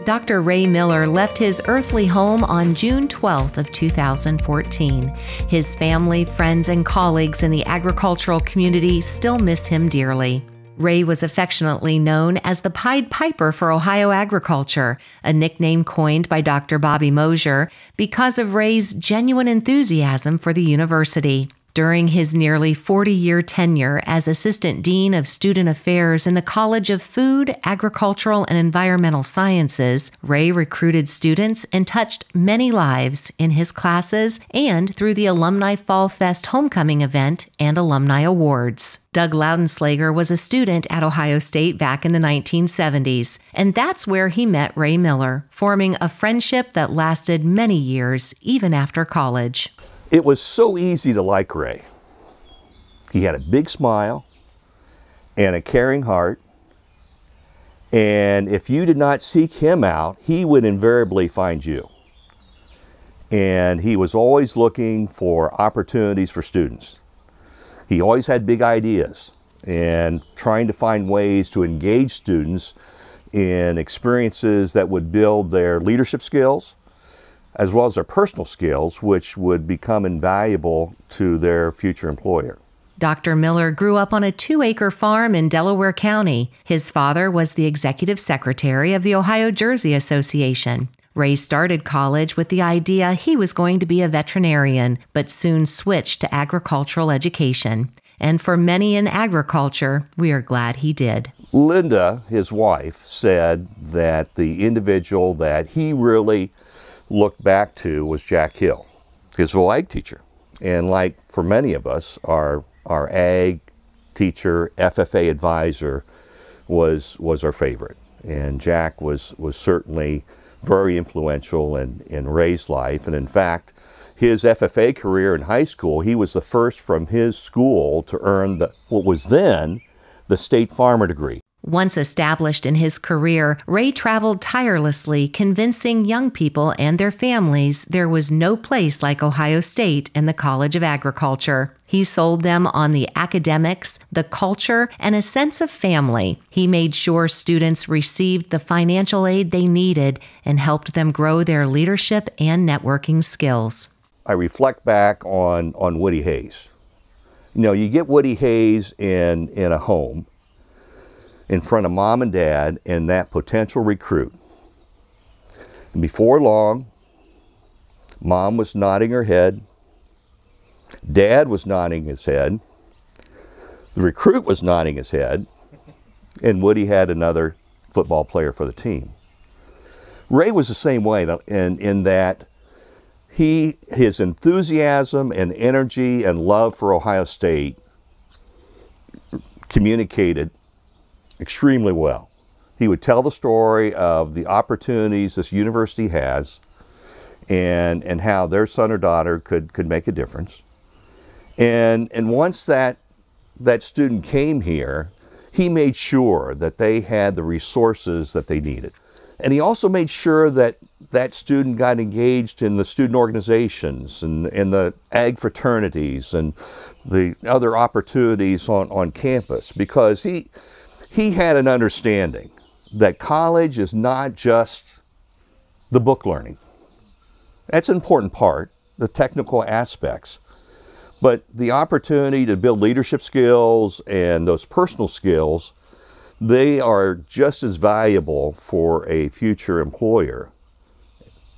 Dr. Ray Miller left his earthly home on June 12th of 2014. His family, friends, and colleagues in the agricultural community still miss him dearly. Ray was affectionately known as the Pied Piper for Ohio agriculture, a nickname coined by Dr. Bobby Mosier because of Ray's genuine enthusiasm for the university. During his nearly 40-year tenure as Assistant Dean of Student Affairs in the College of Food, Agricultural, and Environmental Sciences, Ray recruited students and touched many lives in his classes and through the Alumni Fall Fest homecoming event and alumni awards. Doug Loudenslager was a student at Ohio State back in the 1970s, and that's where he met Ray Miller, forming a friendship that lasted many years, even after college. It was so easy to like Ray. He had a big smile and a caring heart, and if you did not seek him out, he would invariably find you. And he was always looking for opportunities for students. He always had big ideas and trying to find ways to engage students in experiences that would build their leadership skills, as well as their personal skills, which would become invaluable to their future employer. Dr. Miller grew up on a 2-acre farm in Delaware County. His father was the executive secretary of the Ohio-Jersey Association. Ray started college with the idea he was going to be a veterinarian, but soon switched to agricultural education. And for many in agriculture, we are glad he did. Linda, his wife, said that the individual that he really looked back to was Jack Hill, his ag teacher. And like for many of us, our ag teacher, FFA advisor was our favorite. And Jack was certainly very influential in Ray's life. And in fact, his FFA career in high school, he was the first from his school to earn what was then the State Farmer degree. Once established in his career, Ray traveled tirelessly, convincing young people and their families there was no place like Ohio State and the College of Agriculture. He sold them on the academics, the culture, and a sense of family. He made sure students received the financial aid they needed and helped them grow their leadership and networking skills. I reflect back on Woody Hayes. You know, you get Woody Hayes in a home in front of mom and dad and that potential recruit. And before long, mom was nodding her head, dad was nodding his head, the recruit was nodding his head, and Woody had another football player for the team. Ray was the same way in that his enthusiasm and energy and love for Ohio State communicated extremely well. He would tell the story of the opportunities this university has and how their son or daughter could make a difference. And once that student came here, he made sure that they had the resources that they needed. And he also made sure that that student got engaged in the student organizations and the ag fraternities and the other opportunities on campus, because he had an understanding that college is not just the book learning. That's an important part, the technical aspects. But the opportunity to build leadership skills and those personal skills, they are just as valuable for a future employer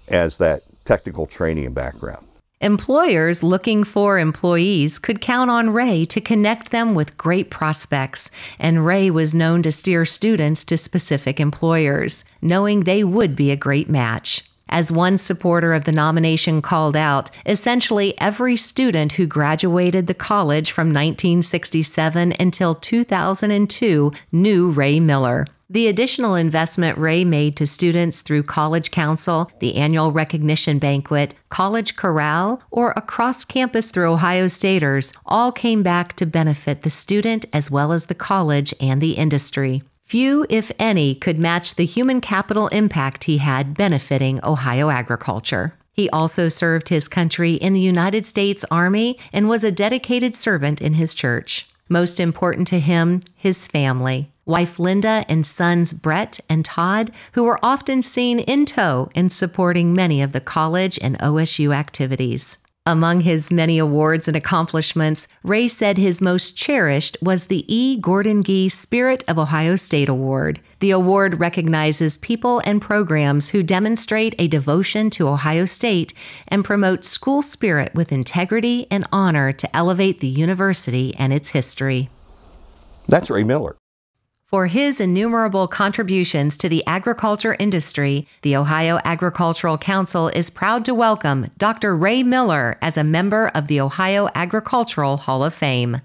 as that technical training and background. Employers looking for employees could count on Ray to connect them with great prospects, and Ray was known to steer students to specific employers, knowing they would be a great match. As one supporter of the nomination called out, essentially every student who graduated the college from 1967 until 2002 knew Ray Miller. The additional investment Ray made to students through College Council, the annual recognition banquet, College Corral, or across campus through Ohio Staters all came back to benefit the student as well as the college and the industry. Few, if any, could match the human capital impact he had benefiting Ohio agriculture. He also served his country in the United States Army and was a dedicated servant in his church. Most important to him, his family. Wife Linda and sons Brett and Todd, who were often seen in tow in supporting many of the college and OSU activities. Among his many awards and accomplishments, Ray said his most cherished was the E. Gordon Gee Spirit of Ohio State Award. The award recognizes people and programs who demonstrate a devotion to Ohio State and promote school spirit with integrity and honor to elevate the university and its history. That's Ray Miller. For his innumerable contributions to the agriculture industry, the Ohio Agricultural Council is proud to welcome Dr. Ray Miller as a member of the Ohio Agricultural Hall of Fame.